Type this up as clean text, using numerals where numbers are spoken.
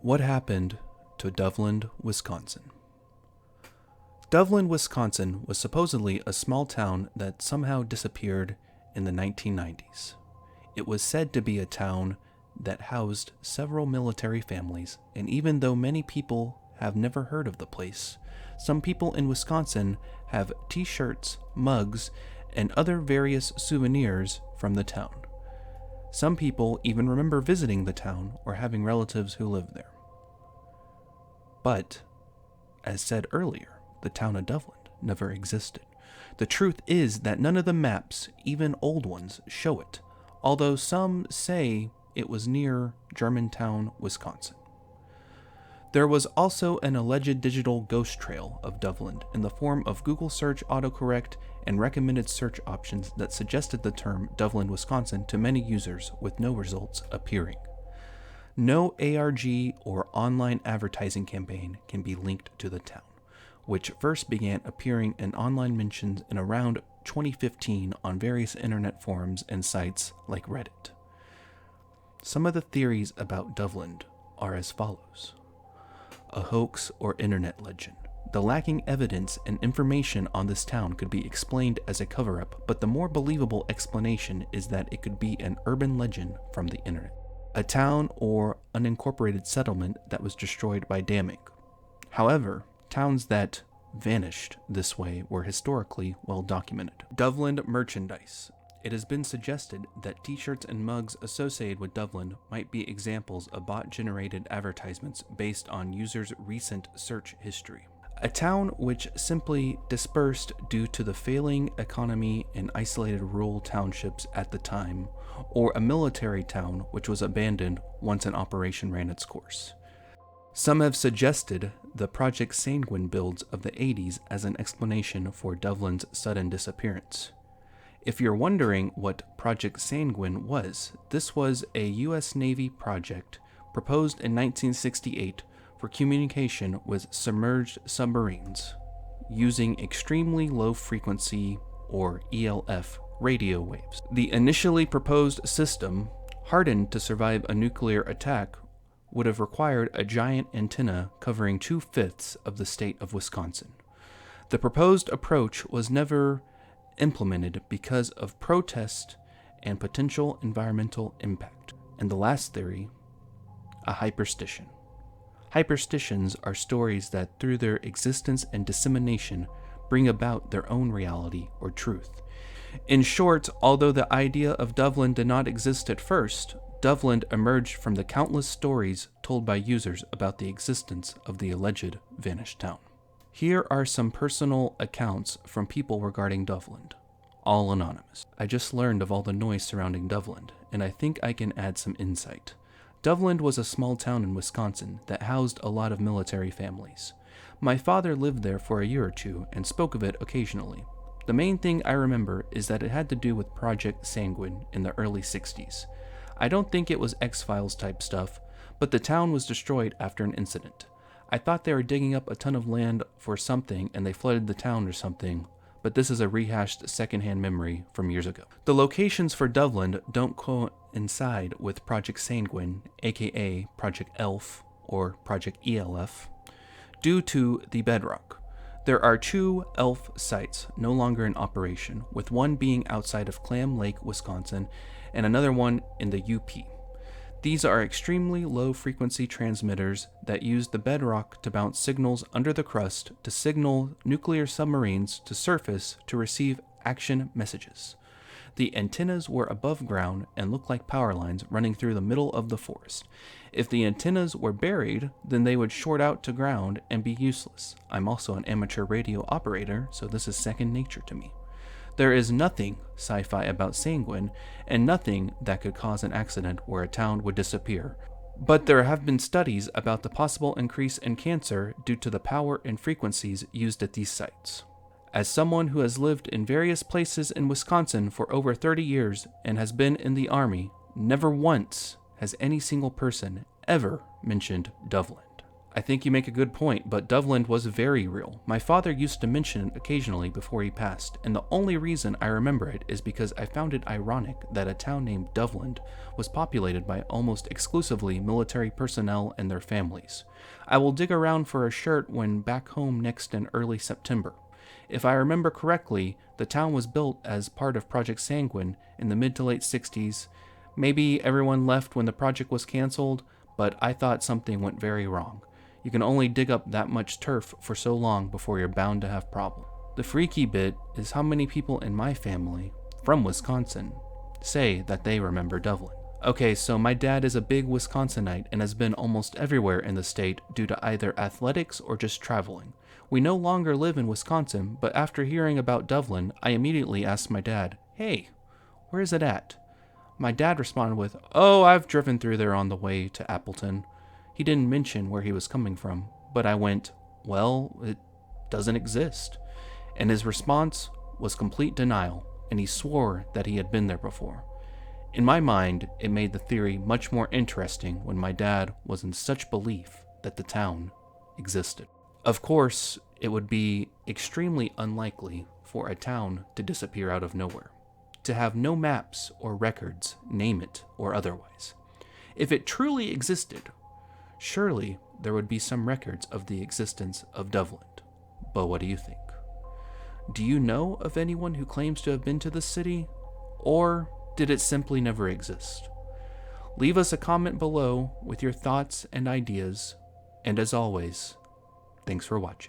What happened to Doveland, Wisconsin? Doveland, Wisconsin was supposedly a small town that somehow disappeared in the 1990s. It was said to be a town that housed several military families, and even though many people have never heard of the place, some people in Wisconsin have t-shirts, mugs, and other various souvenirs from the town. Some people even remember visiting the town or having relatives who live there. But, as said earlier, the town of Doveland never existed. The truth is that none of the maps, even old ones, show it, although some say it was near Germantown, Wisconsin. There was also an alleged digital ghost trail of Doveland in the form of Google search autocorrect and recommended search options that suggested the term Doveland, Wisconsin to many users with no results appearing. No ARG or online advertising campaign can be linked to the town, which first began appearing in online mentions in around 2015 on various internet forums and sites like Reddit. Some of the theories about Doveland are as follows. A hoax or internet legend. The lacking evidence and information on this town could be explained as a cover-up, but the more believable explanation is that it could be an urban legend from the internet. A town or unincorporated settlement that was destroyed by damming. However, towns that vanished this way were historically well documented. Doveland merchandise. It has been suggested that t-shirts and mugs associated with Doveland might be examples of bot-generated advertisements based on users' recent search history. A town which simply dispersed due to the failing economy in isolated rural townships at the time, or a military town which was abandoned once an operation ran its course. Some have suggested the Project Sanguine builds of the 80s as an explanation for Doveland's sudden disappearance. If you're wondering what Project Sanguine was, this was a U.S. Navy project proposed in 1968 for communication with submerged submarines using extremely low frequency, or ELF, radio waves. The initially proposed system, hardened to survive a nuclear attack, would have required a giant antenna covering 2/5 of the state of Wisconsin. The proposed approach was never implemented because of protest and potential environmental impact. And the last theory, a hyperstition. Hyperstitions are stories that, through their existence and dissemination, bring about their own reality or truth. In short, although the idea of Doveland did not exist at first, Doveland emerged from the countless stories told by users about the existence of the alleged vanished town. Here are some personal accounts from people regarding Doveland, all anonymous. I just learned of all the noise surrounding Doveland, and I think I can add some insight. Doveland was a small town in Wisconsin that housed a lot of military families. My father lived there for a year or two and spoke of it occasionally. The main thing I remember is that it had to do with Project Sanguine in the early 60s. I don't think it was X-Files type stuff, but the town was destroyed after an incident. I thought they were digging up a ton of land for something and they flooded the town or something, but this is a rehashed secondhand memory from years ago. The locations for Doveland don't coincide with Project Sanguine, aka Project ELF or Project ELF, due to the bedrock. There are 2 ELF sites no longer in operation, with one being outside of Clam Lake, Wisconsin, and another one in the UP. These are extremely low-frequency transmitters that use the bedrock to bounce signals under the crust to signal nuclear submarines to surface to receive action messages. The antennas were above ground and looked like power lines running through the middle of the forest. If the antennas were buried, then they would short out to ground and be useless. I'm also an amateur radio operator, so this is second nature to me. There is nothing sci-fi about Sanguine, and nothing that could cause an accident where a town would disappear. But there have been studies about the possible increase in cancer due to the power and frequencies used at these sites. As someone who has lived in various places in Wisconsin for over 30 years and has been in the Army, never once has any single person ever mentioned Doveland. I think you make a good point, but Doveland was very real. My father used to mention it occasionally before he passed, and the only reason I remember it is because I found it ironic that a town named Doveland was populated by almost exclusively military personnel and their families. I will dig around for a shirt when back home next in early September. If I remember correctly, the town was built as part of Project Sanguine in the mid to late 60s. Maybe everyone left when the project was canceled, but I thought something went very wrong. You can only dig up that much turf for so long before you're bound to have problems. The freaky bit is how many people in my family, from Wisconsin, say that they remember Doveland. Okay, so my dad is a big Wisconsinite and has been almost everywhere in the state due to either athletics or just traveling. We no longer live in Wisconsin, but after hearing about Doveland, I immediately asked my dad, "Hey, where is it at?" My dad responded with, "Oh, I've driven through there on the way to Appleton." He didn't mention where he was coming from, but I went, "Well, it doesn't exist." And his response was complete denial, and he swore that he had been there before. In my mind, it made the theory much more interesting when my dad was in such belief that the town existed. Of course, it would be extremely unlikely for a town to disappear out of nowhere, to have no maps or records, name it or otherwise. If it truly existed, surely there would be some records of the existence of Doveland. But what do you think? Do you know of anyone who claims to have been to the city? Or did it simply never exist? Leave us a comment below with your thoughts and ideas. And as always, thanks for watching.